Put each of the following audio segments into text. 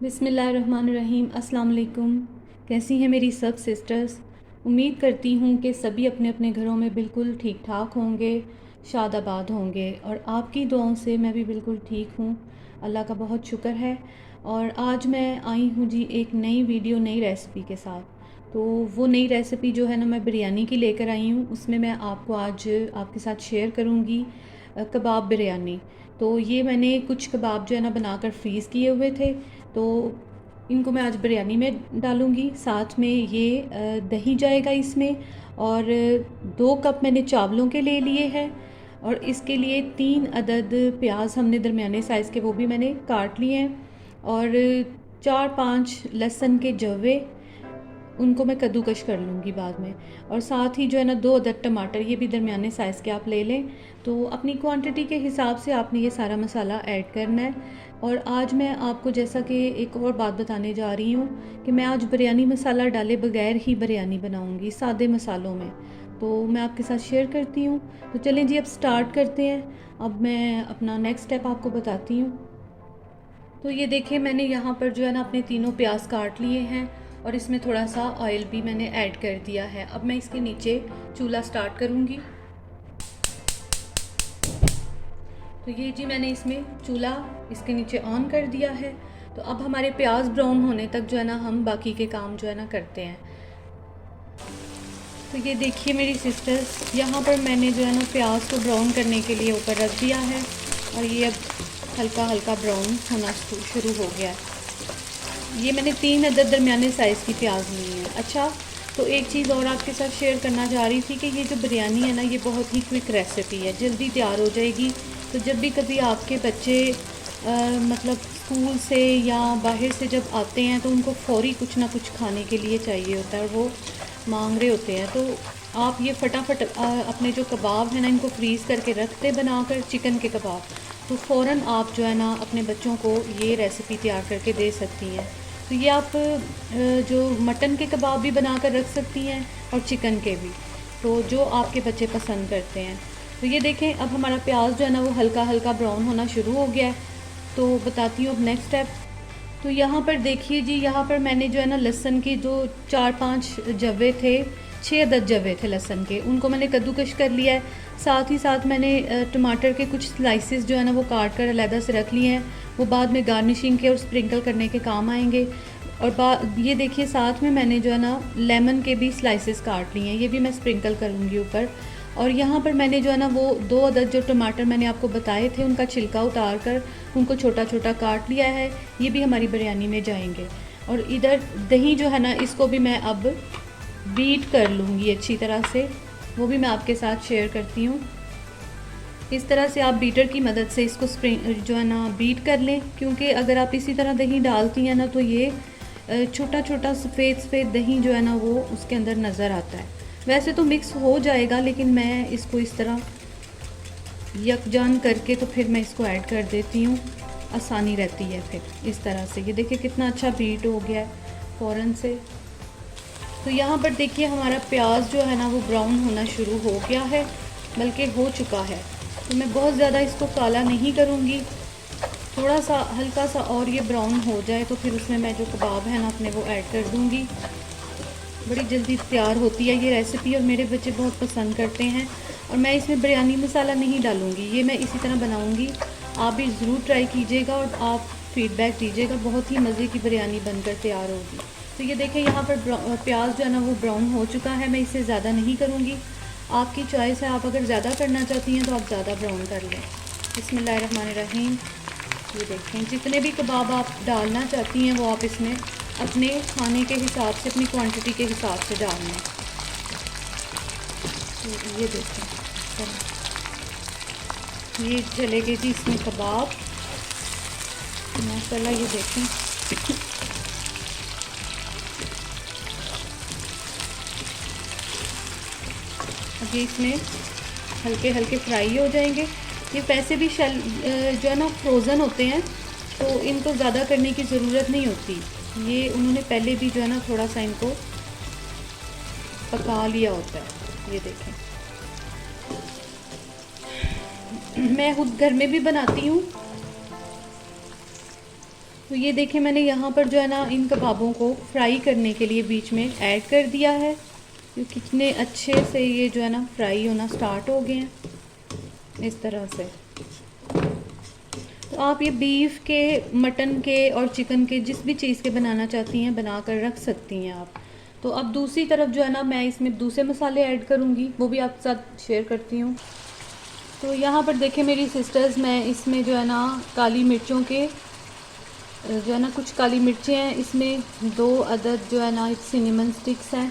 बिस्मिल्लाहिर्रहमानिर्रहीम। अस्सलाम वालेकुम। कैसी हैं मेरी सब सिस्टर्स। उम्मीद करती हूँ कि सभी अपने अपने घरों में बिल्कुल ठीक ठाक होंगे, शादाबाद होंगे और आपकी दुआओं से मैं भी बिल्कुल ठीक हूँ। अल्लाह का बहुत शुक्र है। और आज मैं आई हूँ जी एक नई वीडियो, नई रेसिपी के साथ। तो वो नई रेसिपी जो है ना, मैं बिरयानी की लेकर आई हूँ। उसमें मैं आपको आज आपके साथ शेयर करूँगी कबाब बिरयानी। तो ये मैंने कुछ कबाब जो है ना बनाकर फ्रीज़ किए हुए थे, तो इनको मैं आज बिरयानी में डालूँगी। साथ में ये दही जाएगा इसमें, और 2 कप मैंने चावलों के ले लिए हैं। और इसके लिए 3 अदद प्याज हमने दरमियाने साइज़ के वो भी मैंने काट लिए हैं, और 4-5 लहसुन के जवे, उनको मैं कद्दूकश कर लूँगी बाद में। और साथ ही जो है ना 2 अदद टमाटर, ये भी दरमियाने साइज़ के आप ले लें। तो अपनी क्वांटिटी के हिसाब से आपने ये सारा मसाला ऐड करना है। और आज मैं आपको जैसा कि एक और बात बताने जा रही हूँ कि मैं आज बिरयानी मसाला डाले बगैर ही बिरयानी बनाऊँगी, सादे मसालों में। तो मैं आपके साथ शेयर करती हूँ। तो चलें जी, अब स्टार्ट करते हैं। अब मैं अपना नेक्स्ट स्टेप आपको बताती हूँ। तो ये देखिए, मैंने यहाँ पर जो है ना अपने तीनों प्याज काट लिए हैं, और इसमें थोड़ा सा ऑयल भी मैंने ऐड कर दिया है। अब मैं इसके नीचे चूल्हा स्टार्ट करूँगी। तो ये जी, मैंने इसमें चूल्हा इसके नीचे ऑन कर दिया है। तो अब हमारे प्याज ब्राउन होने तक जो है ना हम बाकी के काम जो है ना करते हैं। तो ये देखिए मेरी सिस्टर्स, यहाँ पर मैंने जो है ना प्याज को ब्राउन करने के लिए ऊपर रख दिया है, और ये अब हल्का हल्का ब्राउन होना शुरू हो गया है। ये मैंने 3 अदद दरमियाने साइज़ की प्याज ली है। अच्छा, तो एक चीज़ और आपके साथ शेयर करना चाह रही थी कि ये जो बिरयानी है ना, ये बहुत ही क्विक रेसिपी है, जल्दी तैयार हो जाएगी। तो जब भी कभी आपके बच्चे मतलब स्कूल से या बाहर से जब आते हैं, तो उनको फ़ौरी कुछ ना कुछ खाने के लिए चाहिए होता है, और वो मांग रहे होते हैं। तो आप ये फटाफट अपने जो कबाब हैं ना, इनको फ्रीज़ करके रखते बनाकर, चिकन के कबाब, तो फ़ौरन आप जो है ना अपने बच्चों को ये रेसिपी तैयार करके दे सकती हैं। तो ये आप जो मटन के कबाब भी बना कर रख सकती हैं, और चिकन के भी, तो जो आपके बच्चे पसंद करते हैं। तो ये देखें, अब हमारा प्याज जो है ना वो हल्का हल्का ब्राउन होना शुरू हो गया है। तो बताती हूँ अब नेक्स्ट स्टेप। तो यहाँ पर देखिए जी, यहाँ पर मैंने जो है ना लहसुन की जो 4-5 जवे थे, 6 अदद जवे थे लहसुन के, उनको मैंने कद्दूकश कर लिया है। साथ ही साथ मैंने टमाटर के कुछ स्लाइसेस जो है ना वो काट कर अलहदा से रख लिए हैं। वो बाद में गार्निशिंग के और स्प्रिंकल करने के काम आएंगे। और ये देखिए, साथ में मैंने जो है ना लेमन के भी स्लाइसेस काट लिए हैं, ये भी मैं स्प्रिंकल करूँगी ऊपर। और यहाँ पर मैंने जो है ना वो 2 अदद जो टमाटर मैंने आपको बताए थे, उनका छिलका उतार कर उनको छोटा छोटा काट लिया है। ये भी हमारी बिरयानी में जाएंगे। और इधर दही जो है ना, इसको भी मैं अब बीट कर लूँगी अच्छी तरह से, वो भी मैं आपके साथ शेयर करती हूँ। इस तरह से आप बीटर की मदद से इसको जो है ना बीट कर लें, क्योंकि अगर आप इसी तरह दही डालती हैं ना, तो ये छोटा छोटा सफ़ेद सफ़ेद दही जो है ना वो उसके अंदर नज़र आता है। वैसे तो मिक्स हो जाएगा, लेकिन मैं इसको इस तरह यकजान करके तो फिर मैं इसको ऐड कर देती हूँ, आसानी रहती है फिर इस तरह से। ये देखिए कितना अच्छा बीट हो गया है फ़ौरन से। तो यहाँ पर देखिए हमारा प्याज जो है ना वो ब्राउन होना शुरू हो गया है, बल्कि हो चुका है। तो मैं बहुत ज़्यादा इसको काला नहीं करूँगी, थोड़ा सा हल्का सा और ये ब्राउन हो जाए तो फिर उसमें मैं जो कबाब है ना अपने वो ऐड कर दूँगी। बड़ी जल्दी तैयार होती है ये रेसिपी, और मेरे बच्चे बहुत पसंद करते हैं। और मैं इसमें बिरयानी मसाला नहीं डालूँगी, ये मैं इसी तरह बनाऊँगी। आप भी ज़रूर ट्राई कीजिएगा और आप फीडबैक दीजिएगा, बहुत ही मज़े की बिरयानी बनकर तैयार होगी। तो ये देखें, यहाँ पर प्याज जो है ना वो ब्राउन हो चुका है। मैं इससे ज़्यादा नहीं करूँगी, आपकी चॉइस है। आप अगर ज़्यादा करना चाहती हैं तो आप ज़्यादा ब्राउन कर लें। बिस्मिल्लाहिर्रहमानिर्रहीम। ये देखें, जितने भी कबाब आप डालना चाहती हैं वो आप इसमें अपने खाने के हिसाब से, अपनी क्वांटिटी के हिसाब से डालना है। तो ये देखें, ये चलेगी जी इसमें कबाब माशाल्लाह। ये देखें, अब ये इसमें हल्के हल्के फ्राई हो जाएंगे। ये वैसे भी शेल जो है ना फ्रोज़न होते हैं, तो इनको ज़्यादा करने की ज़रूरत नहीं होती। ये उन्होंने पहले भी जो है ना थोड़ा सा इनको पका लिया होता है। ये देखें, मैं खुद घर में भी बनाती हूँ, तो ये देखिए मैंने यहाँ पर जो है ना इन कबाबों को फ्राई करने के लिए बीच में ऐड कर दिया है। तो कितने अच्छे से ये जो है ना फ्राई होना स्टार्ट हो गए हैं इस तरह से। तो आप ये बीफ के, मटन के और चिकन के जिस भी चीज़ के बनाना चाहती हैं बना कर रख सकती हैं आप। तो अब दूसरी तरफ जो है ना मैं इसमें दूसरे मसाले ऐड करूँगी, वो भी आपके साथ शेयर करती हूँ। तो यहाँ पर देखें मेरी सिस्टर्स, मैं इसमें जो है ना काली मिर्चों के जो है ना कुछ काली मिर्चें हैं, इसमें 2 अदद जो है ना सिनेमन स्टिक्स हैं,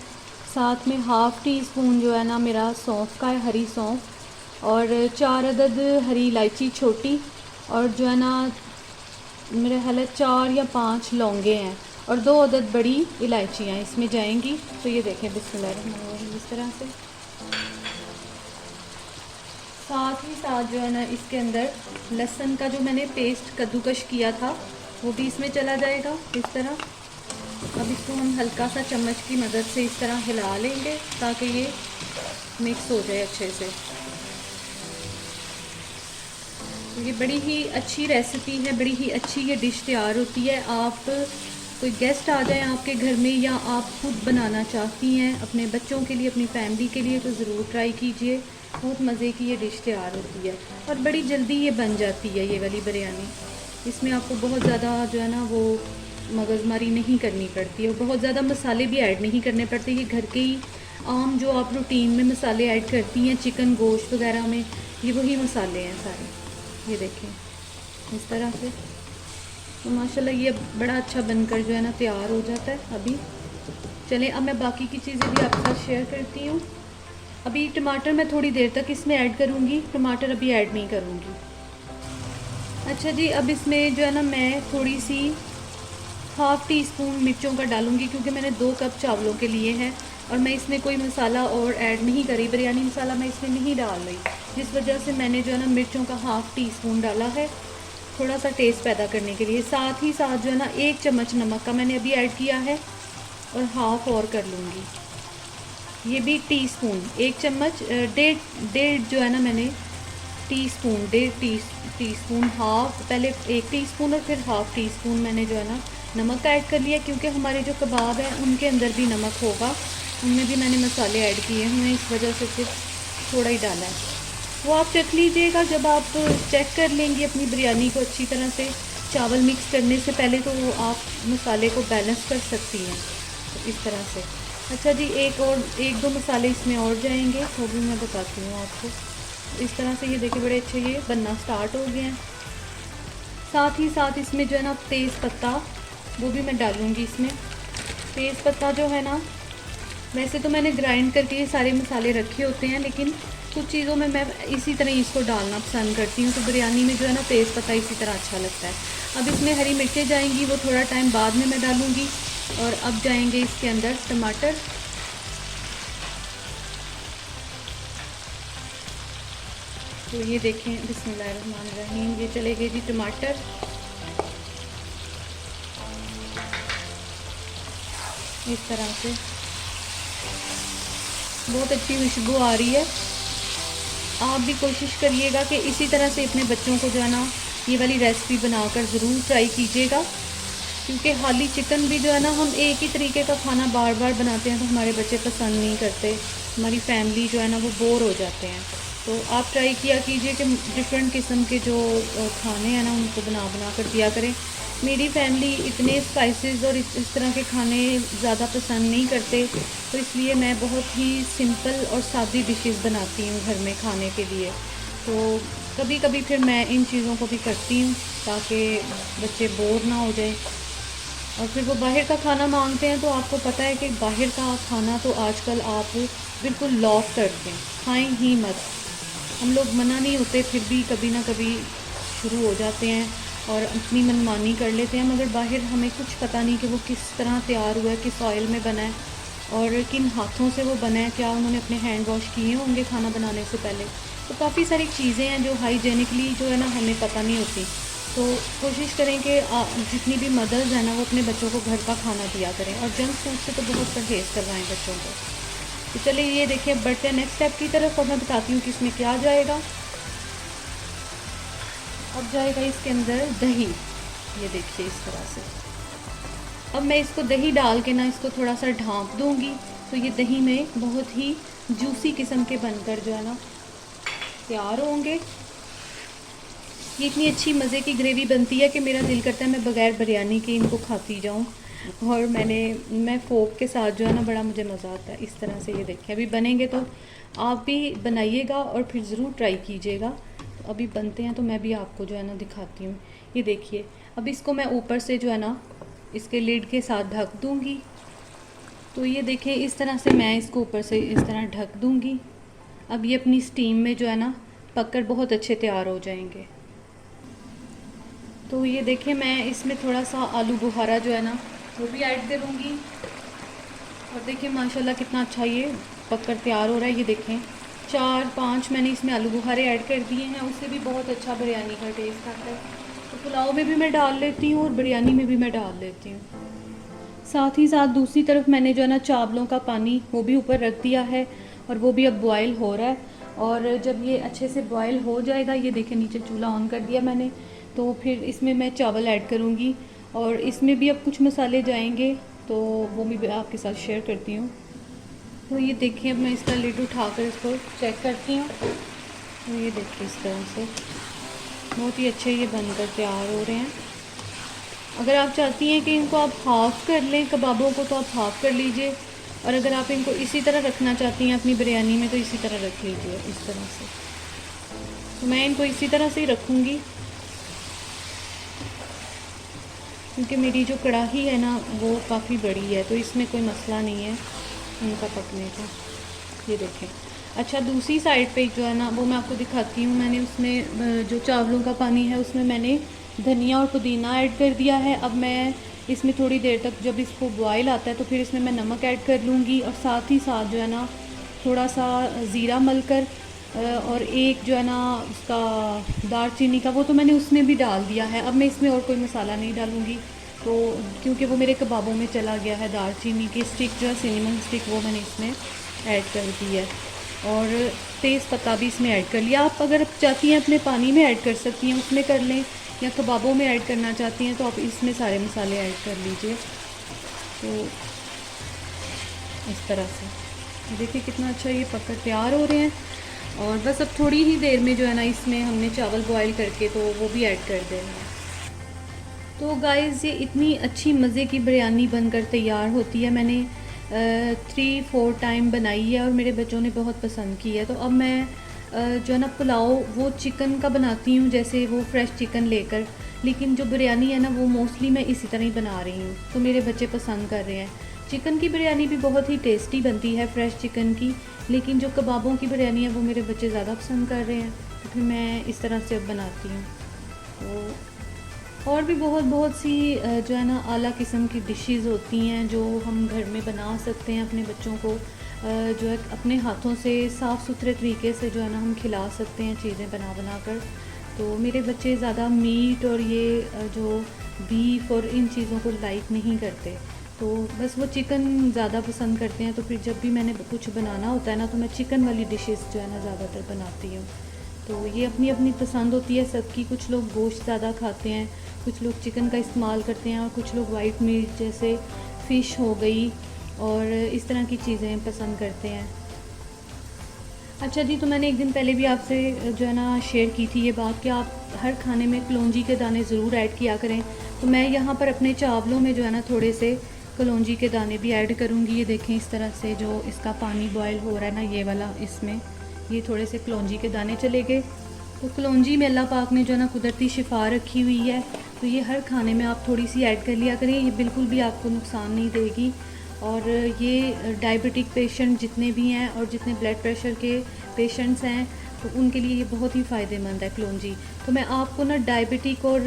साथ में हाफ़ टी स्पून जो है ना मेरा सौंफ का है, हरी सौंफ, और 4 अदद हरी इलायची छोटी, और जो है ना मेरे ख्याल है 4 या 5 लौंगे हैं, और 2 अदद बड़ी इलायचियाँ इसमें जाएंगी। तो ये देखें बिस्मिल्लाह इस तरह से। साथ ही साथ जो है ना इसके अंदर लहसुन का जो मैंने पेस्ट कद्दूकश किया था वो भी इसमें चला जाएगा इस तरह। अब इसको हम हल्का सा चम्मच की मदद से इस तरह हिला लेंगे ताकि ये मिक्स हो जाए अच्छे से। तो ये बड़ी ही अच्छी रेसिपी है, बड़ी ही अच्छी ये डिश तैयार होती है। आप कोई गेस्ट आ जाए आपके घर में या आप खुद बनाना चाहती हैं अपने बच्चों के लिए, अपनी फैमिली के लिए, तो ज़रूर ट्राई कीजिए। बहुत मज़े की ये डिश तैयार होती है और बड़ी जल्दी ये बन जाती है ये वाली बिरयानी। इसमें आपको बहुत ज़्यादा जो है ना वो मगज़मारी नहीं करनी पड़ती है और बहुत ज़्यादा मसाले भी ऐड नहीं करने पड़ते। ये घर के ही आम जो आप रूटीन में मसाले ऐड करती हैं चिकन गोश्त वगैरह में, ये वही मसाले हैं सारे। ये देखें इस तरह से। तो माशाल्लाह ये बड़ा अच्छा बनकर जो है ना तैयार हो जाता है। अभी चलें, अब मैं बाकी की चीज़ें भी आपके साथ शेयर करती हूँ। अभी टमाटर मैं थोड़ी देर तक इसमें ऐड करूँगी, टमाटर अभी ऐड नहीं करूँगी। अच्छा जी, अब इसमें जो है ना मैं थोड़ी सी हाफ़ टी स्पून मिर्चों का डालूँगी क्योंकि मैंने 2 कप चावलों के लिए हैं और मैं इसमें कोई मसाला और ऐड नहीं करी, बिरयानी मसाला मैं इसमें नहीं डाल रही, जिस वजह से मैंने जो है ना मिर्चों का हाफ़ टी स्पून डाला है थोड़ा सा टेस्ट पैदा करने के लिए। साथ ही साथ जो है ना 1 चम्मच नमक का मैंने अभी ऐड किया है और हाफ़ और कर लूँगी। ये भी टीस्पून, 1 चम्मच, डेढ़ जो है ना मैंने टीस्पून, 1.5 टीस्पून, हाफ़, पहले 1 टीस्पून और फिर हाफ़ टी स्पून मैंने जो है ना नमक का ऐड कर लिया क्योंकि हमारे जो कबाब हैं उनके अंदर भी नमक होगा, उनमें भी मैंने मसाले ऐड किए हैं, इस वजह से सिर्फ थोड़ा ही डाला है। वो आप चख लीजिएगा जब आप चेक कर लेंगी अपनी बिरयानी को अच्छी तरह से। चावल मिक्स करने से पहले तो आप मसाले को बैलेंस कर सकती हैं तो इस तरह से। अच्छा जी, 1-2 मसाले इसमें और जाएंगे, वो भी मैं बताती हूँ आपको। इस तरह से ये देखिए बड़े अच्छे ये बनना स्टार्ट हो गए हैं। साथ ही साथ इसमें जो है ना तेज़ पत्ता वो भी मैं डालूँगी इसमें। तेज़ पत्ता जो है ना, वैसे तो मैंने ग्राइंड करके ये सारे मसाले रखे होते हैं, लेकिन कुछ चीज़ों में मैं इसी तरह इसको डालना पसंद करती हूँ, तो बिरयानी में जो है ना तेज़ पत्ता इसी तरह अच्छा लगता है। अब इसमें हरी मिर्चें जाएंगी, वो थोड़ा टाइम बाद में मैं डालूँगी। और अब जाएंगे इसके अंदर टमाटर। तो ये देखें बिस्मिल्लाहिर्रहमानिर्रहीम, ये चले गए जी टमाटर। इस तरह से बहुत अच्छी खुशबू आ रही है। आप भी कोशिश करिएगा कि इसी तरह से अपने बच्चों को जो है ना ये वाली रेसिपी बनाकर ज़रूर ट्राई कीजिएगा, क्योंकि हाली चिकन भी जो है ना हम एक ही तरीके का खाना बार बार बनाते हैं तो हमारे बच्चे पसंद नहीं करते, हमारी फैमिली जो है ना वो बोर हो जाते हैं। तो आप ट्राई किया कीजिए कि डिफरेंट किस्म के जो खाने हैं ना उनको बना कर दिया करें। मेरी फैमिली इतने स्पाइसेस और इस तरह के खाने ज़्यादा पसंद नहीं करते, तो इसलिए मैं बहुत ही सिंपल और सादी डिशेस बनाती हूँ घर में खाने के लिए। तो कभी कभी फिर मैं इन चीज़ों को भी करती हूँ ताकि बच्चे बोर ना हो जाए। और फिर वो बाहर का खाना मांगते हैं, तो आपको पता है कि बाहर का खाना तो आजकल आप बिल्कुल लॉक कर दें, खाएँ ही मत। हम लोग मना नहीं होते, फिर भी कभी ना कभी शुरू हो जाते हैं और अपनी मनमानी कर लेते हैं, मगर बाहर हमें कुछ पता नहीं कि वो किस तरह तैयार हुआ है, किस ऑयल में बना है और किन हाथों से वो बना है, क्या उन्होंने अपने हैंड वॉश किए होंगे खाना बनाने से पहले। तो काफ़ी सारी चीज़ें हैं जो हाइजेनिकली जो है ना हमें पता नहीं होती। तो कोशिश करें कि जितनी भी मदर्स हैं ना वो अपने बच्चों को घर का खाना दिया करें और जंक फूड से तो बहुत परहेज़ करवाएं बच्चों को। तो चलिए ये देखिए बढ़ते हैं नेक्स्ट स्टेप की तरफ और मैं बताती हूँ कि इसमें क्या जाएगा। अब जाएगा इसके अंदर दही। ये देखिए इस तरह से। अब मैं इसको दही डाल के ना इसको थोड़ा सा ढाँप दूँगी, तो ये दही में बहुत ही जूसी किस्म के बनकर जो है ना तैयार होंगे। ये इतनी अच्छी मज़े की ग्रेवी बनती है कि मेरा दिल करता है मैं बग़ैर बिरयानी के इनको खाती जाऊँ। और मैं फ़ोक के साथ जो है ना बड़ा मुझे मज़ा आता है इस तरह से। ये देखिए अभी बनेंगे तो आप भी बनाइएगा और फिर ज़रूर ट्राई कीजिएगा। तो अभी बनते हैं तो मैं भी आपको जो है ना दिखाती हूँ। ये देखिए अब इसको मैं ऊपर से जो है ना इसके लिड के साथ ढक दूँगी। तो ये देखिए इस तरह से मैं इसको ऊपर से इस तरह ढक दूँगी। अब ये अपनी स्टीम में जो है ना पककर बहुत अच्छे तैयार हो जाएंगे। तो ये देखिए मैं इसमें थोड़ा सा आलू बुखारा जो है ना वो भी ऐड करूँगी। और देखिए माशाल्लाह कितना अच्छा ये पककर तैयार हो रहा है। ये देखें 4-5 मैंने इसमें आलू बुखारे ऐड कर दिए हैं, उससे भी बहुत अच्छा बिरयानी का टेस्ट आता है। तो पुलाव में भी मैं डाल लेती हूँ और बिरयानी में भी मैं डाल लेती हूँ। साथ ही साथ दूसरी तरफ मैंने जो है ना चावलों का पानी वो भी ऊपर रख दिया है और वो भी अब बॉयल हो रहा है। और जब ये अच्छे से बॉयल हो जाएगा, ये देखिए नीचे चूल्हा ऑन कर दिया मैंने, तो फिर इसमें मैं चावल ऐड करूँगी और इसमें भी अब कुछ मसाले जाएंगे तो वो भी आपके साथ शेयर करती हूँ। तो ये देखिए अब मैं इसका लिड उठाकर इसको चेक करती हूँ। तो ये देखिए इस तरह से बहुत ही अच्छे ये बनकर तैयार हो रहे हैं। अगर आप चाहती हैं कि इनको आप हाफ़ कर लें कबाबों को तो आप हाफ़ कर लीजिए, और अगर आप इनको इसी तरह रखना चाहती हैं अपनी बिरयानी में तो इसी तरह रख लीजिए इस तरह से। तो मैं इनको इसी तरह से ही रखूँगी क्योंकि मेरी जो कढ़ाई है ना वो काफ़ी बड़ी है, तो इसमें कोई मसला नहीं है इनका पकने का। ये देखें। अच्छा दूसरी साइड पे जो है ना वो मैं आपको दिखाती हूँ। मैंने उसमें जो चावलों का पानी है उसमें मैंने धनिया और पुदीना ऐड कर दिया है। अब मैं इसमें थोड़ी देर तक जब इसको बॉयल आता है तो फिर इसमें मैं नमक ऐड कर लूँगी और साथ ही साथ जो है ना थोड़ा सा ज़ीरा मलकर और एक जो है ना उसका दालचीनी का वो तो मैंने उसमें भी डाल दिया है। अब मैं इसमें और कोई मसाला नहीं डालूँगी तो क्योंकि वो मेरे कबाबों में चला गया है। दालचीनी की स्टिक जो है सिनेमन स्टिक वो मैंने इसमें ऐड कर दी है और तेज़ पत्ता भी इसमें ऐड कर लिया। आप अगर चाहती हैं अपने पानी में ऐड कर सकती हैं, उसमें कर लें, या कबाबों में ऐड करना चाहती हैं तो आप इसमें सारे मसाले ऐड कर लीजिए। तो इस तरह से देखिए कितना अच्छा ये पककर तैयार हो रहे हैं। और बस अब थोड़ी ही देर में जो है ना इसमें हमने चावल बॉईल करके तो वो भी ऐड कर देना है। तो गाइज़ ये इतनी अच्छी मज़े की बिरयानी बनकर तैयार होती है। मैंने 3-4 टाइम बनाई है और मेरे बच्चों ने बहुत पसंद की है। तो अब मैं जो है ना पुलाव वो चिकन का बनाती हूँ, जैसे वो फ्रेश चिकन लेकर, लेकिन जो बिरयानी है ना वो मोस्टली मैं इसी तरह ही बना रही हूँ। तो मेरे बच्चे पसंद कर रहे हैं। चिकन की बिरयानी भी बहुत ही टेस्टी बनती है फ्रेश चिकन की, लेकिन जो कबाबों की बिरयानी है वो मेरे बच्चे ज़्यादा पसंद कर रहे हैं, तो फिर मैं इस तरह से अब बनाती हूँ। तो और भी बहुत सी जो है ना आला किस्म की डिशेस होती हैं जो हम घर में बना सकते हैं अपने बच्चों को, जो है अपने हाथों से साफ़ सुथरे तरीके से जो है ना हम खिला सकते हैं चीज़ें बना कर। तो मेरे बच्चे ज़्यादा मीट और ये जो बीफ और इन चीज़ों को लाइक नहीं करते, तो बस वो चिकन ज़्यादा पसंद करते हैं। तो फिर जब भी मैंने कुछ बनाना होता है ना तो मैं चिकन वाली डिशेस जो है ना ज़्यादातर बनाती हूँ। तो ये अपनी अपनी पसंद होती है सबकी। कुछ लोग गोश्त ज़्यादा खाते हैं, कुछ लोग चिकन का इस्तेमाल करते हैं और कुछ लोग वाइट मीट जैसे फ़िश हो गई और इस तरह की चीज़ें पसंद करते हैं। अच्छा जी, तो मैंने एक दिन पहले भी आपसे जो है ना शेयर की थी ये बात कि आप हर खाने में कलौंजी के दाने ज़रूर ऐड किया करें। तो मैं यहाँ पर अपने चावलों में जो है ना थोड़े से कलौंजी के दाने भी ऐड करूँगी। ये देखें इस तरह से जो इसका पानी बॉयल हो रहा है ना ये वाला, इसमें ये थोड़े से कलौंजी के दाने चले गए। तो कलौंजी में अल्लाह पाक ने जो है ना कुदरती शिफा रखी हुई है, तो ये हर खाने में आप थोड़ी सी ऐड कर लिया करें। ये बिल्कुल भी आपको नुकसान नहीं देगी। और ये डायबिटिक पेशेंट जितने भी हैं और जितने ब्लड प्रेशर के पेशेंट्स हैं तो उनके लिए ये बहुत ही फ़ायदेमंद है कलौंजी। तो मैं आपको ना डायबिटिक और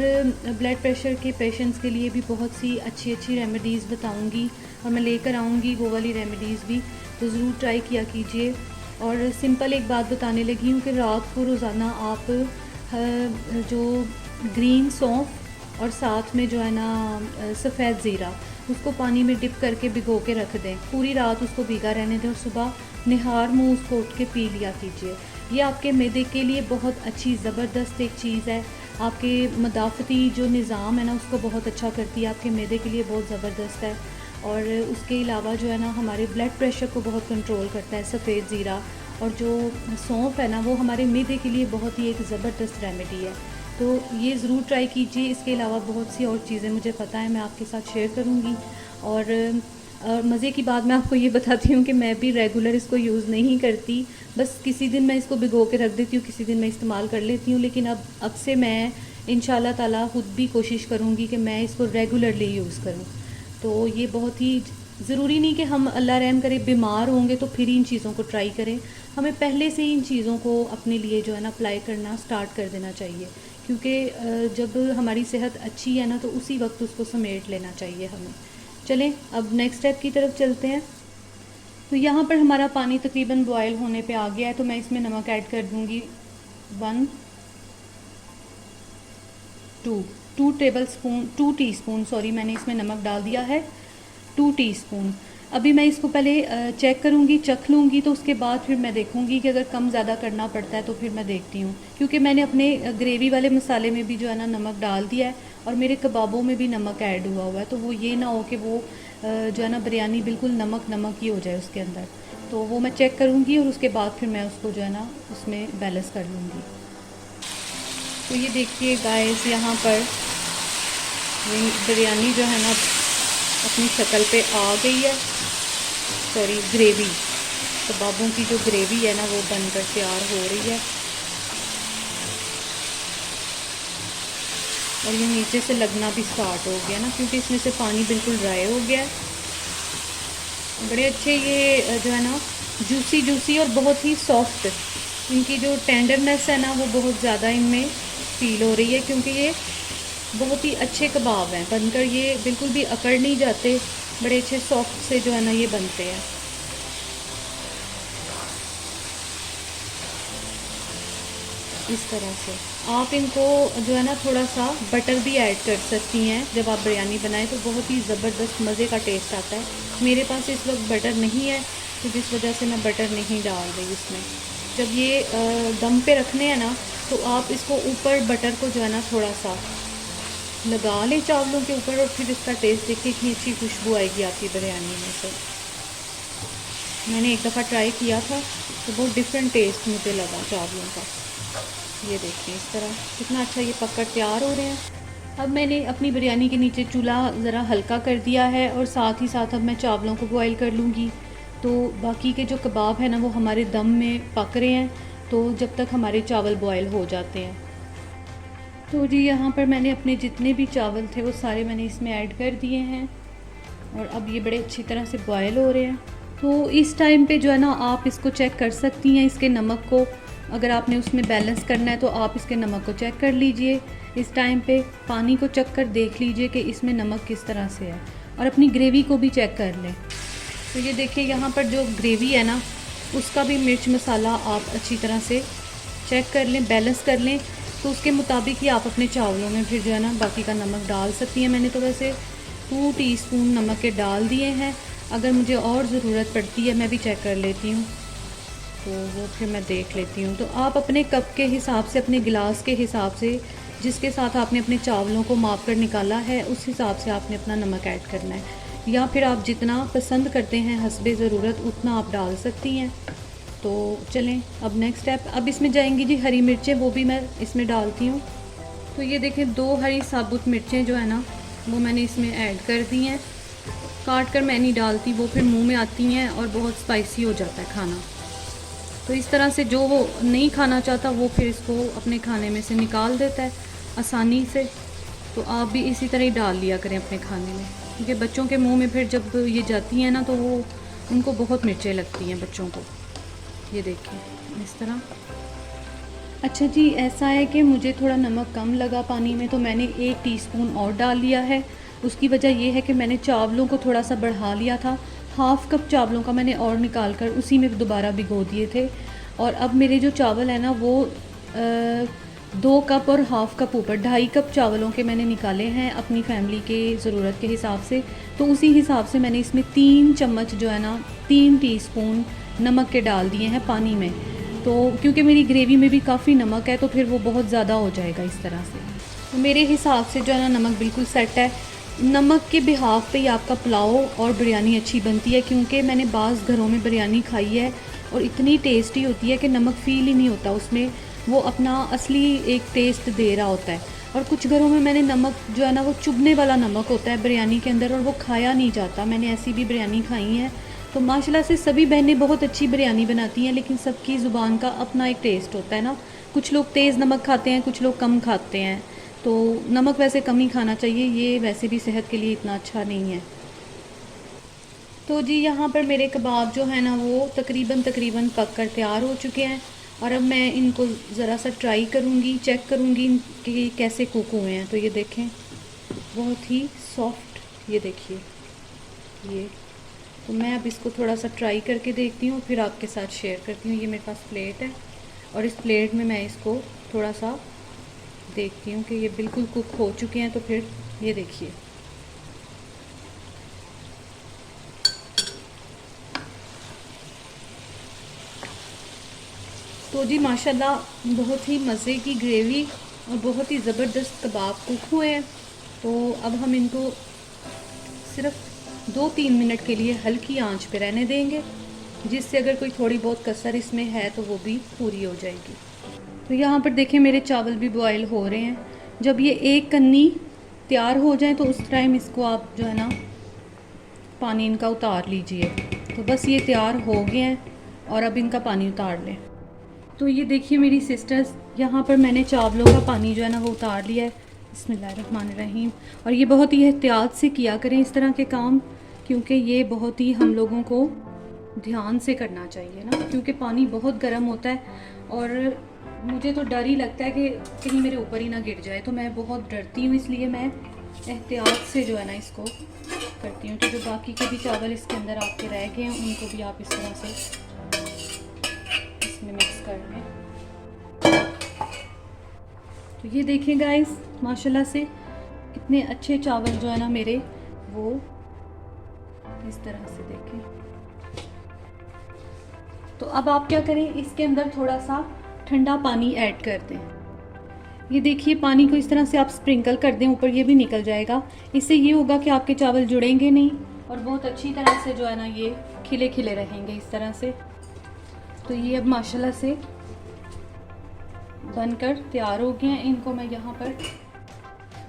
ब्लड प्रेशर के पेशेंट्स के लिए भी बहुत सी अच्छी अच्छी रेमेडीज़ बताऊंगी और मैं लेकर आऊँगी वो वाली रेमेडीज़ भी, तो ज़रूर ट्राई किया कीजिए। और सिंपल एक बात बताने लगी हूँ कि रात को रोज़ाना आप जो ग्रीन सौंफ और साथ में जो है ना सफ़ेद ज़ीरा उसको पानी में डिप करके भिगो के रख दें। पूरी रात उसको भीगा रहने दें और सुबह निहार मुँह उसको उठ के पी लिया कीजिए। ये आपके मैदे के लिए बहुत अच्छी ज़बरदस्त एक चीज़ है। आपके मदाफ़ती जो निज़ाम है ना उसको बहुत अच्छा करती है, आपके मैदे के लिए बहुत ज़बरदस्त है। और उसके अलावा जो है ना हमारे ब्लड प्रेशर को बहुत कंट्रोल करता है सफ़ेद ज़ीरा। और जो सौंफ है ना वो हमारे मैदे के लिए बहुत ही एक ज़बरदस्त रेमेडी है। तो ये ज़रूर ट्राई कीजिए। इसके अलावा बहुत सी और चीज़ें मुझे पता है, मैं आपके साथ शेयर करूँगी। और मज़े की बात मैं आपको ये बताती हूँ कि मैं भी रेगुलर इसको यूज़ नहीं करती, बस किसी दिन मैं इसको भिगो के रख देती हूँ, किसी दिन मैं इस्तेमाल कर लेती हूँ। लेकिन अब से मैं इंशाल्लाह ताला खुद भी कोशिश करूँगी कि मैं इसको रेगुलरली यूज़ करूँ। तो ये बहुत ही ज़रूरी नहीं कि हम अल्लाह रहम करे बीमार होंगे तो फिर इन चीज़ों को ट्राई करें, हमें पहले से ही इन चीज़ों को अपने लिए जो है ना अप्लाई करना स्टार्ट कर देना चाहिए। क्योंकि जब हमारी सेहत अच्छी है ना तो उसी वक्त उसको समेट लेना चाहिए हमें। चलें अब नेक्स्ट स्टेप की तरफ चलते हैं। तो यहाँ पर हमारा पानी तकरीबन बॉयल होने पे आ गया है, तो मैं इसमें नमक ऐड कर दूँगी 2 टीस्पून सॉरी, मैंने इसमें नमक डाल दिया है 2 टीस्पून। अभी मैं इसको पहले चेक करूँगी, चख लूँगी, तो उसके बाद फिर मैं देखूँगी कि अगर कम ज़्यादा करना पड़ता है तो फिर मैं देखती हूँ। क्योंकि मैंने अपने ग्रेवी वाले मसाले में भी जो है ना नमक डाल दिया है और मेरे कबाबों में भी नमक ऐड हुआ है। तो वो ये ना हो कि वो जो है ना बिरयानी बिल्कुल नमक नमक ही हो जाए उसके अंदर। तो वो मैं चेक करूँगी और उसके बाद फिर मैं उसको जो है ना उसमें बैलेंस कर लूँगी। तो ये देखिए गाइस, यहाँ पर बिरयानी जो है ना अपनी शक्ल पे आ गई है। सॉरी, ग्रेवी, कबाबों की जो ग्रेवी है ना वो बनकर तैयार हो रही है। और ये नीचे से लगना भी स्टार्ट हो गया ना, क्योंकि इसमें से पानी बिल्कुल ड्राई हो गया है। बड़े अच्छे ये जो है ना जूसी जूसी और बहुत ही सॉफ्ट, इनकी जो टेंडरनेस है ना वो बहुत ज़्यादा इनमें फील हो रही है। क्योंकि ये बहुत ही अच्छे कबाब हैं बनकर, ये बिल्कुल भी अकड़ नहीं जाते, बड़े अच्छे सॉफ्ट से जो है ना ये बनते हैं। इस तरह से आप इनको जो है ना थोड़ा सा बटर भी ऐड कर सकती हैं जब आप बिरयानी बनाएं, तो बहुत ही ज़बरदस्त मज़े का टेस्ट आता है। मेरे पास इस वक्त बटर नहीं है तो जिस वजह से मैं बटर नहीं डाल रही इसमें। जब ये दम पे रखने हैं ना तो आप इसको ऊपर बटर को जो है ना थोड़ा सा लगा लें चावलों के ऊपर, और फिर इसका टेस्ट देखिए इतनी अच्छी खुशबू आएगी आपकी बिरयानी में से। मैंने एक दफ़ा ट्राई किया था तो बहुत डिफरेंट टेस्ट मुझे लगा चावलों का। ये देखिए इस तरह कितना अच्छा ये पककर तैयार हो रहे हैं। अब मैंने अपनी बिरयानी के नीचे चूल्हा ज़रा हल्का कर दिया है और साथ ही साथ अब मैं चावलों को बॉईल कर लूँगी। तो बाकी के जो कबाब हैं ना वो हमारे दम में पक रहे हैं, तो जब तक हमारे चावल बॉईल हो जाते हैं। तो जी यहाँ पर मैंने अपने जितने भी चावल थे वो सारे मैंने इसमें ऐड कर दिए हैं और अब ये बड़े अच्छी तरह से बॉयल हो रहे हैं। तो इस टाइम पे जो है ना आप इसको चेक कर सकती हैं, इसके नमक को अगर आपने उसमें बैलेंस करना है तो आप इसके नमक को चेक कर लीजिए। इस टाइम पे पानी को चेक कर देख लीजिए कि इसमें नमक किस तरह से है, और अपनी ग्रेवी को भी चेक कर लें। तो ये देखिए यहाँ पर जो ग्रेवी है ना उसका भी मिर्च मसाला आप अच्छी तरह से चेक कर लें, बैलेंस कर लें। तो उसके मुताबिक ही आप अपने चावलों में फिर जो है ना बाकी का नमक डाल सकती हैं। मैंने तो वैसे 2 टीस्पून नमक के डाल दिए हैं, अगर मुझे और ज़रूरत पड़ती है मैं भी चेक कर लेती हूँ, तो वो फिर मैं देख लेती हूँ। तो आप अपने कप के हिसाब से, अपने गिलास के हिसाब से, जिसके साथ आपने अपने चावलों को माप कर निकाला है उस हिसाब से आपने अपना नमक ऐड करना है, या फिर आप जितना पसंद करते हैं हस्बे ज़रूरत उतना आप डाल सकती हैं। तो चलें अब नेक्स्ट स्टेप, अब इसमें जाएंगी जी हरी मिर्चें, वो भी मैं इसमें डालती हूँ। तो ये देखें 2 हरी साबुत मिर्चें जो है ना वो मैंने इसमें ऐड कर दी हैं। काट कर मैं नहीं डालती, वो फिर मुंह में आती हैं और बहुत स्पाइसी हो जाता है खाना। तो इस तरह से जो वो नहीं खाना चाहता वो फिर इसको अपने खाने में से निकाल देता है आसानी से। तो आप भी इसी तरह ही डाल लिया करें अपने खाने में, क्योंकि बच्चों के मुंह में फिर जब ये जाती हैं ना तो वो उनको बहुत मिर्चें लगती हैं बच्चों को। ये देखिए इस तरह। अच्छा जी, ऐसा है कि मुझे थोड़ा नमक कम लगा पानी में, तो मैंने 1 टीस्पून और डाल लिया है। उसकी वजह ये है कि मैंने चावलों को थोड़ा सा बढ़ा लिया था, हाफ़ कप चावलों का मैंने और निकाल कर उसी में दोबारा भिगो दिए थे। और अब मेरे जो चावल है ना वो 2 कप और हाफ़ कप ऊपर 2.5 कप चावलों के मैंने निकाले हैं अपनी फैमिली के ज़रूरत के हिसाब से। तो उसी हिसाब से मैंने इसमें 3 चम्मच जो है ना 3 टीस्पून नमक के डाल दिए हैं पानी में। तो क्योंकि मेरी ग्रेवी में भी काफ़ी नमक है तो फिर वो बहुत ज़्यादा हो जाएगा इस तरह से। तो मेरे हिसाब से जो है ना नमक बिल्कुल सेट है। नमक के बिहाफ पे ही आपका पुलाव और बिरयानी अच्छी बनती है, क्योंकि मैंने बाज़ घरों में बिरयानी खाई है और इतनी टेस्टी होती है कि नमक फ़ील ही नहीं होता उसमें, वो अपना असली एक टेस्ट दे रहा होता है। और कुछ घरों में मैंने नमक जो है ना वो चुभने वाला नमक होता है बिरयानी के अंदर और वो खाया नहीं जाता। मैंने ऐसी भी बिरयानी खाई है। तो माशाल्लाह से सभी बहनें बहुत अच्छी बिरयानी बनाती हैं, लेकिन सबकी ज़ुबान का अपना एक टेस्ट होता है ना। कुछ लोग तेज़ नमक खाते हैं, कुछ लोग कम खाते हैं। तो नमक वैसे कम ही खाना चाहिए, ये वैसे भी सेहत के लिए इतना अच्छा नहीं है। तो जी यहाँ पर मेरे कबाब जो है ना वो तकरीबन पक कर तैयार हो चुके हैं और अब मैं इनको ज़रा सा ट्राई करूँगी, चेक करूँगी कि कैसे कुक हुए हैं। तो ये देखें बहुत ही सॉफ्ट, ये देखिए ये। तो मैं अब इसको थोड़ा सा ट्राई करके देखती हूँ, फिर आपके साथ शेयर करती हूँ। ये मेरे पास प्लेट है और इस प्लेट में मैं इसको थोड़ा सा देखती हूँ कि ये बिल्कुल कुक हो चुके हैं। तो फिर ये देखिए तो जी माशाल्लाह बहुत ही मज़े की ग्रेवी और बहुत ही ज़बरदस्त कबाब कुक हुए हैं। तो अब हम इनको सिर्फ 2-3 मिनट के लिए हल्की आंच पे रहने देंगे, जिससे अगर कोई थोड़ी बहुत कसर इसमें है तो वो भी पूरी हो जाएगी। तो यहाँ पर देखें मेरे चावल भी बॉयल हो रहे हैं। जब ये एक कन्नी तैयार हो जाए तो उस टाइम इसको आप जो है ना पानी इनका उतार लीजिए। तो बस ये तैयार हो गए हैं और अब इनका पानी उतार लें। तो ये देखिए मेरी सिस्टर्स, यहाँ पर मैंने चावलों का पानी जो है ना वो उतार लिया है। बिस्मिल्लाहिर्रहमानिर्रहीम। और ये बहुत ही एहतियात से किया करें इस तरह के काम, क्योंकि ये बहुत ही हम लोगों को ध्यान से करना चाहिए ना, क्योंकि पानी बहुत गर्म होता है और मुझे तो डर ही लगता है कि कहीं मेरे ऊपर ही ना गिर जाए। तो मैं बहुत डरती हूँ, इसलिए मैं एहतियात से जो है ना इसको करती हूँ। तो जो बाकी के भी चावल इसके अंदर आपके रह गए हैं उनको भी आप इस तरह से इसमें मिक्स कर लें। तो ये देखें गाइस माशाल्लाह से कितने अच्छे चावल जो है ना मेरे वो इस तरह से देखें। तो अब आप क्या करें, इसके अंदर थोड़ा सा ठंडा पानी ऐड कर दें। ये देखिए पानी को इस तरह से आप स्प्रिंकल कर दें ऊपर, ये भी निकल जाएगा। इससे ये होगा कि आपके चावल जुड़ेंगे नहीं और बहुत अच्छी तरह से जो है ना ये खिले खिले रहेंगे इस तरह से। तो ये अब माशाल्लाह से बनकर तैयार हो गए हैं। इनको मैं यहाँ पर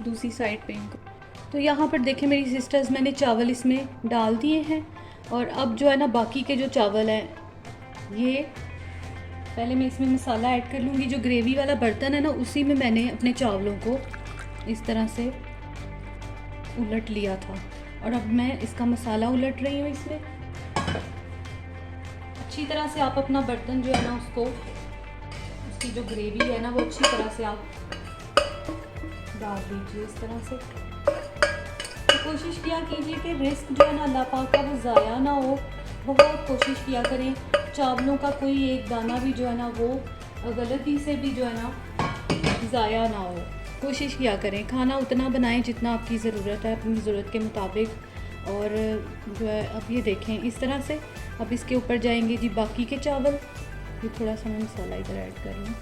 दूसरी साइड पे इनको, तो यहाँ पर देखें मेरी सिस्टर्स मैंने चावल इसमें डाल दिए हैं और अब जो है ना बाकी के जो चावल हैं ये पहले मैं इसमें मसाला ऐड कर लूँगी। जो ग्रेवी वाला बर्तन है ना उसी में मैंने अपने चावलों को इस तरह से उलट लिया था और अब मैं इसका मसाला उलट रही हूँ इसमें। अच्छी तरह से आप अपना बर्तन जो है ना उसको, उसकी जो ग्रेवी है ना वो अच्छी तरह से आप डाल दीजिए इस तरह से। तो कोशिश किया कीजिए कि रिस्क जो है ना अल्लाह पाक का वो ज़ाया ना हो। बहुत कोशिश किया करें चावलों का कोई एक दाना भी जो है ना वो गलती से भी जो है ना ज़ाया ना हो। कोशिश किया करें खाना उतना बनाएं जितना आपकी ज़रूरत है, अपनी ज़रूरत के मुताबिक। और जो है अब ये देखें इस तरह से। अब इसके ऊपर जाएंगे जी बाकी के चावल। ये थोड़ा सा मैं मसाला इधर ऐड कर रही हूँ।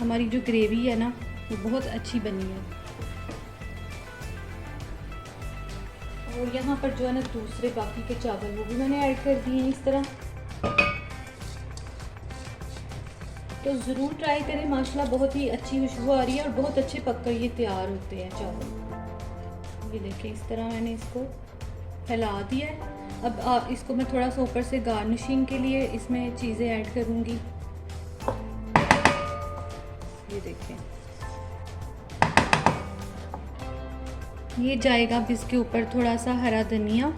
हमारी जो ग्रेवी है ना वो बहुत अच्छी बनी है। और यहाँ पर जो है ना दूसरे बाकी के चावल वो भी मैंने ऐड कर दिए हैं इस तरह। तो ज़रूर ट्राई करें, माशाल्लाह बहुत ही अच्छी खुशबू आ रही है और बहुत अच्छे पककर ये तैयार होते हैं चावल। ये देखिए इस तरह मैंने इसको फैला दिया है। अब इसको मैं थोड़ा सा ऊपर से गार्निशिंग के लिए इसमें चीज़ें ऐड करूँगी। ये देखें ये जाएगा। अब इसके ऊपर थोड़ा सा हरा धनिया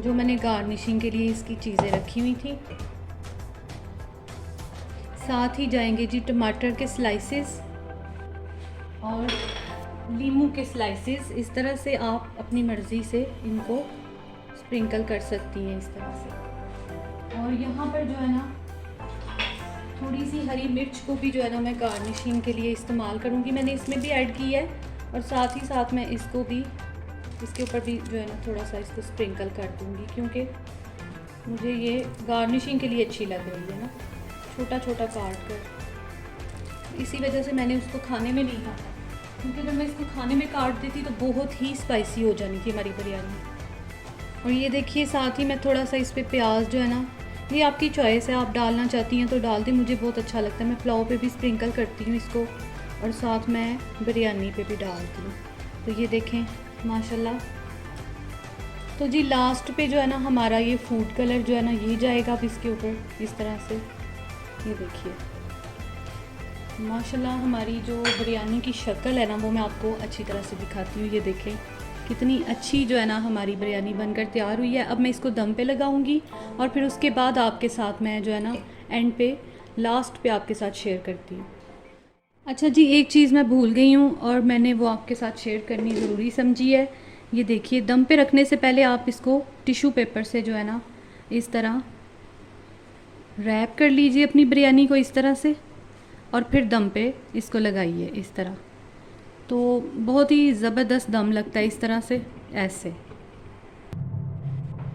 जो मैंने गार्निशिंग के लिए इसकी चीज़ें रखी हुई थी। साथ ही जाएंगे जी टमाटर के स्लाइसेस और नींबू के स्लाइसेस। इस तरह से आप अपनी मर्ज़ी से इनको स्प्रिंकल कर सकती हैं इस तरह से। और यहाँ पर जो है ना थोड़ी सी हरी मिर्च को भी जो है ना मैं गार्निशिंग के लिए इस्तेमाल करूँगी। मैंने इसमें भी ऐड की है और साथ ही साथ मैं इसको भी इसके ऊपर भी जो है ना थोड़ा सा इसको स्प्रिंकल कर दूँगी, क्योंकि मुझे ये गार्निशिंग के लिए अच्छी लग रही है ना। छोटा छोटा काट कर। इसी वजह से मैंने उसको खाने में नहीं काटा, क्योंकि अगर मैं इसको खाने में काट देती तो बहुत ही स्पाइसी हो जानी थी हमारी बिरयानी। और ये देखिए साथ ही मैं थोड़ा सा इस पर प्याज जो है ना, ये आपकी चॉइस है, आप डालना चाहती हैं तो डाल दें, मुझे बहुत अच्छा लगता है। मैं पुलाव पे भी स्प्रिंकल करती हूँ इसको और साथ मैं बिरयानी पे भी डालती हूँ। तो ये देखें माशाल्लाह। तो जी लास्ट पे जो है ना हमारा ये फूड कलर जो है ना ये जाएगा अब इसके ऊपर इस तरह से। ये देखिए माशाल्लाह हमारी जो बिरयानी की शक्ल है ना वो मैं आपको अच्छी तरह से दिखाती हूँ। ये देखें कितनी अच्छी जो है ना हमारी बिरयानी बनकर तैयार हुई है। अब मैं इसको दम पे लगाऊंगी और फिर उसके बाद आपके साथ मैं जो है ना एंड पे लास्ट पे आपके साथ शेयर करती हूँ। अच्छा जी, एक चीज़ मैं भूल गई हूँ और मैंने वो आपके साथ शेयर करनी ज़रूरी समझी है। ये देखिए दम पे रखने से पहले आप इसको टिश्यू पेपर से जो है ना इस तरह रैप कर लीजिए अपनी बिरयानी को इस तरह से, और फिर दम पे इसको लगाइए इस तरह। तो बहुत ही ज़बरदस्त दम लगता है इस तरह से ऐसे।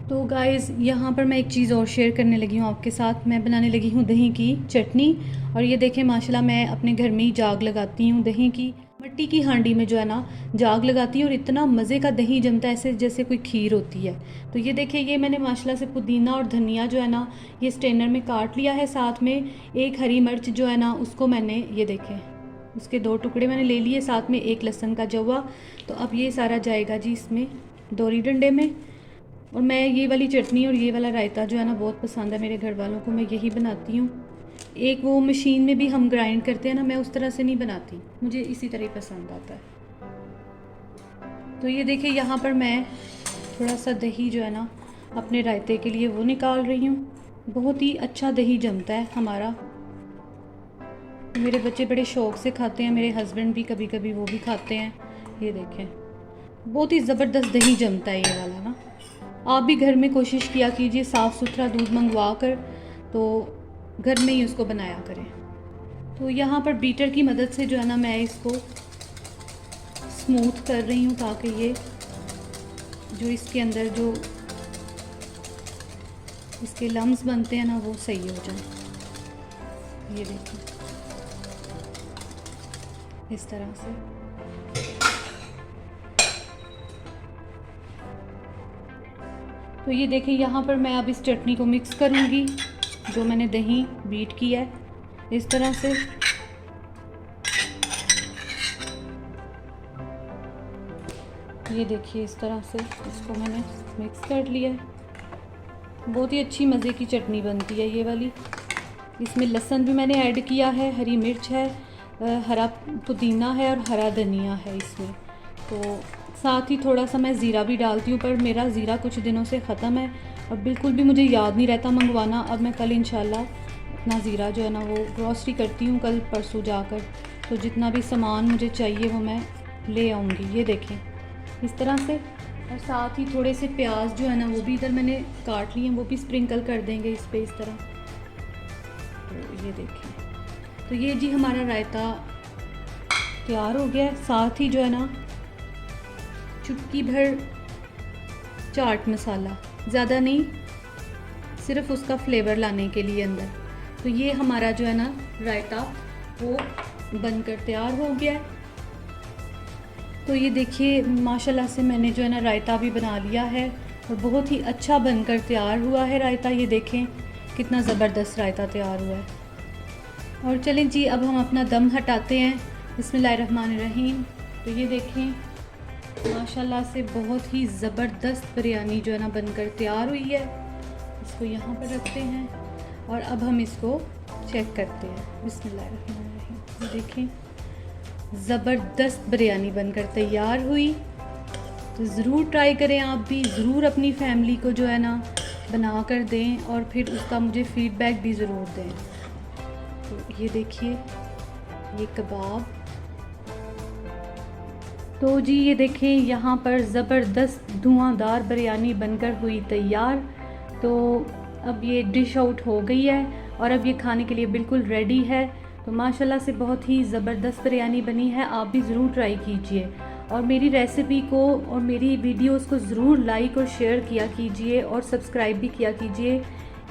तो गाइज़ यहाँ पर मैं एक चीज़ और शेयर करने लगी हूँ आपके साथ। मैं बनाने लगी हूँ दही की चटनी। और ये देखें माशाल्लाह मैं अपने घर में ही जाग लगाती हूँ दही की, मिट्टी की हांडी में जो है ना जाग लगाती हूँ और इतना मज़े का दही जमता है ऐसे जैसे कोई खीर होती है। तो ये देखिए ये मैंने माशाल्लाह से पुदीना और धनिया जो है ना ये स्ट्रेनर में काट लिया है, साथ में एक हरी मिर्च जो है ना उसको मैंने ये देखें उसके 2 टुकड़े मैंने ले लिए, साथ में एक लहसुन का जवा। तो अब ये सारा जाएगा जी इसमें दोरी डंडे में। और मैं ये वाली चटनी और ये वाला रायता जो है ना बहुत पसंद है मेरे घर वालों को, मैं यही बनाती हूँ। एक वो मशीन में भी हम ग्राइंड करते हैं ना, मैं उस तरह से नहीं बनाती, मुझे इसी तरह पसंद आता है। तो ये देखिए यहाँ पर मैं थोड़ा सा दही जो है ना अपने रायते के लिए वो निकाल रही हूँ। बहुत ही अच्छा दही जमता है हमारा, मेरे बच्चे बड़े शौक़ से खाते हैं, मेरे हस्बैंड भी कभी कभी वो भी खाते हैं। ये देखें बहुत ही ज़बरदस्त दही जमता है ये वाला ना। आप भी घर में कोशिश किया कीजिए साफ़ सुथरा दूध मंगवा कर, तो घर में ही उसको बनाया करें। तो यहाँ पर बीटर की मदद से जो है ना मैं इसको स्मूथ कर रही हूँ ताकि ये जो इसके अंदर जो इसके लम्स बनते हैं ना वो सही हो जाए। ये देखिए इस तरह से। तो ये देखिए यहाँ पर मैं अब इस चटनी को मिक्स करूँगी जो मैंने दही बीट किया है इस तरह से। ये देखिए इस तरह से इसको मैंने मिक्स कर लिया है। बहुत ही अच्छी मज़े की चटनी बनती है ये वाली। इसमें लहसुन भी मैंने ऐड किया है, हरी मिर्च है, हरा पुदीना है और हरा धनिया है इसमें। तो साथ ही थोड़ा सा मैं ज़ीरा भी डालती हूँ, पर मेरा ज़ीरा कुछ दिनों से ख़त्म है और बिल्कुल भी मुझे याद नहीं रहता मंगवाना। अब मैं कल इंशाल्लाह अपना ज़ीरा जो है ना वो ग्रॉसरी करती हूँ कल परसों जाकर, तो जितना भी सामान मुझे चाहिए वो मैं ले आऊँगी। ये देखें इस तरह से। और साथ ही थोड़े से प्याज जो है ना वो भी इधर मैंने काट लिए हैं, वो भी स्प्रिंकल कर देंगे इस पर इस तरह। तो ये देखें, तो ये जी हमारा रायता तैयार हो गया है। साथ ही जो है ना चुटकी भर चाट मसाला, ज़्यादा नहीं, सिर्फ उसका फ्लेवर लाने के लिए अंदर। तो ये हमारा जो है ना रायता वो बनकर तैयार हो गया है। तो ये देखिए माशाल्लाह से मैंने जो है ना रायता भी बना लिया है और बहुत ही अच्छा बनकर तैयार हुआ है रायता। ये देखें कितना ज़बरदस्त रायता तैयार हुआ है। और चलें जी अब हम अपना दम हटाते हैं। बिस्मिल्लाहिर्रहमानिर्रहीम। तो ये देखें माशाल्लाह से बहुत ही ज़बरदस्त बिरयानी जो है ना बनकर तैयार हुई है। इसको यहाँ पर रखते हैं और अब हम इसको चेक करते हैं। बिस्मिल्लाहिर्रहमानिर्रहीम। ये देखें ज़बरदस्त बिरयानी बनकर तैयार हुई। तो ज़रूर ट्राई करें, आप भी ज़रूर अपनी फैमिली को जो है ना बना कर दें और फिर उसका मुझे फ़ीडबैक भी ज़रूर दें। तो ये देखिए ये कबाब। तो जी ये देखें यहाँ पर ज़बरदस्त धुआंधार बिरयानी बनकर हुई तैयार। तो अब ये डिश आउट हो गई है और अब ये खाने के लिए बिल्कुल रेडी है। तो माशाल्लाह से बहुत ही ज़बरदस्त बिरयानी बनी है, आप भी ज़रूर ट्राई कीजिए और मेरी रेसिपी को और मेरी वीडियोस को ज़रूर लाइक और शेयर किया कीजिए और सब्सक्राइब भी किया कीजिए।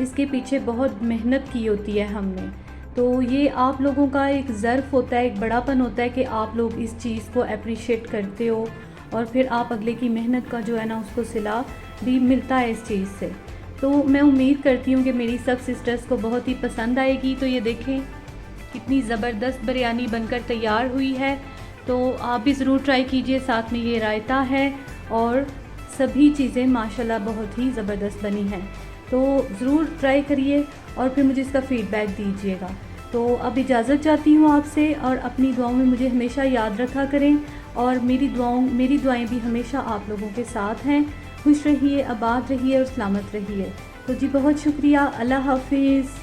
इसके पीछे बहुत मेहनत की होती है हमने। तो ये आप लोगों का एक ज़र्फ़ होता है, एक बड़ापन होता है कि आप लोग इस चीज़ को अप्रिशिएट करते हो और फिर आप अगले की मेहनत का जो है ना उसको सिला भी मिलता है इस चीज़ से। तो मैं उम्मीद करती हूँ कि मेरी सब सिस्टर्स को बहुत ही पसंद आएगी। तो ये देखें कितनी ज़बरदस्त बिरयानी बनकर तैयार हुई है। तो आप भी ज़रूर ट्राई कीजिए। साथ में ये रायता है और सभी चीज़ें माशाल्लाह बहुत ही ज़बरदस्त बनी हैं। तो ज़रूर ट्राई करिए और फिर मुझे इसका फ़ीडबैक दीजिएगा। तो अब इजाज़त चाहती हूँ आपसे, और अपनी दुआओं में मुझे हमेशा याद रखा करें, और मेरी दुआएं भी हमेशा आप लोगों के साथ हैं। खुश रहिए, आबाद रहिए और सलामत रहिए। तो जी बहुत शुक्रिया। अल्लाह हाफिज़।